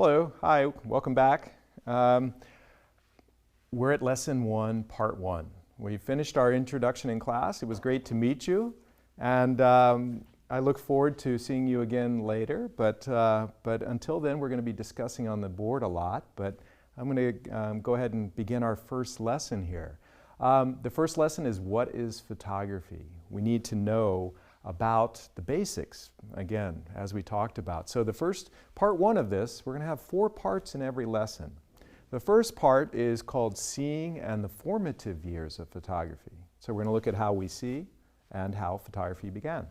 Hello, hi, welcome back. We're at lesson 1, part 1. We finished our introduction in class. It was great to meet you, and I look forward to seeing you again later, but until then we're going to be discussing on the board a lot, but I'm going to go ahead and begin our first lesson here. The first lesson is, what is photography? We need to know about the basics, again, as we talked about. So the first, part 1 of this, we're going to have 4 parts in every lesson. The first part is called Seeing and the Formative Years of Photography. So we're going to look at how we see and how photography began.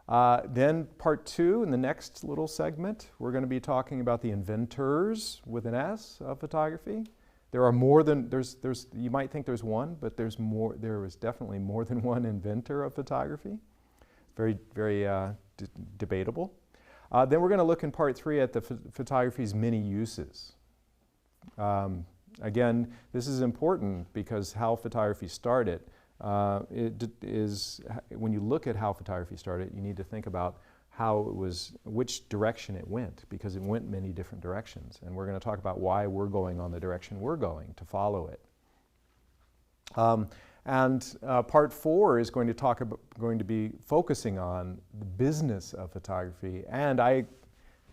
Then part 2, in the next little segment, we're going to be talking about the inventors, with an S, of photography. There are more than, you might think there's one, but there is definitely more than one inventor of photography. Very debatable. Then we're going to look in part 3 at the photography's many uses. Again, this is important because how photography started, when you look at how photography started, you need to think about how it was, which direction it went, because it went many different directions. And we're going to talk about why we're going on the direction we're going to follow it. Part 4 is going to be focusing on the business of photography, and I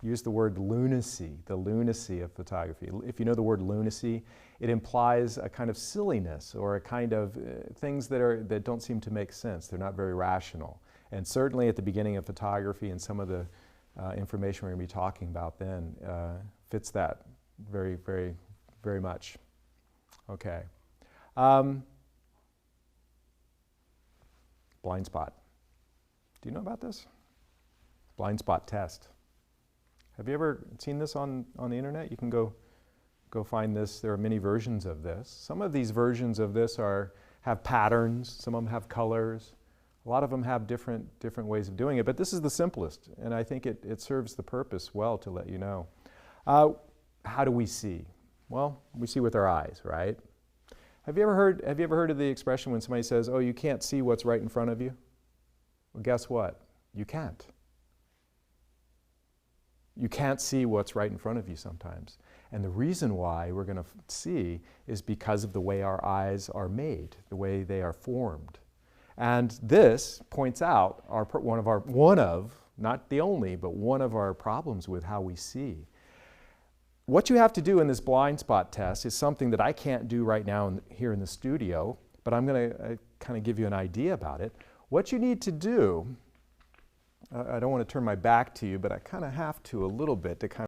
use the word lunacy, the lunacy of photography. If you know the word lunacy, it implies a kind of silliness or a kind of things that don't seem to make sense. They're not very rational. And certainly at the beginning of photography, and some of the information we're going to be talking about then fits that very, very, very much. Okay. Blind spot. Do you know about this? Blind spot test. Have you ever seen this on the internet? You can go find this. There are many versions of this. Some of these versions of this have patterns. Some of them have colors. A lot of them have different ways of doing it, but this is the simplest, and I think it serves the purpose well to let you know. How do we see? Well, we see with our eyes, right? Have you ever heard of the expression when somebody says, "Oh, you can't see what's right in front of you"? Well, guess what? You can't. You can't see what's right in front of you sometimes. And the reason why we're going to see is because of the way our eyes are made, the way they are formed. And this points out not the only, but one of our problems with how we see. What you have to do in this blind spot test is something that I can't do right now here in the studio, but I'm going to kind of give you an idea about it. What you need to do, I don't want to turn my back to you, but I kind of have to a little bit to kind of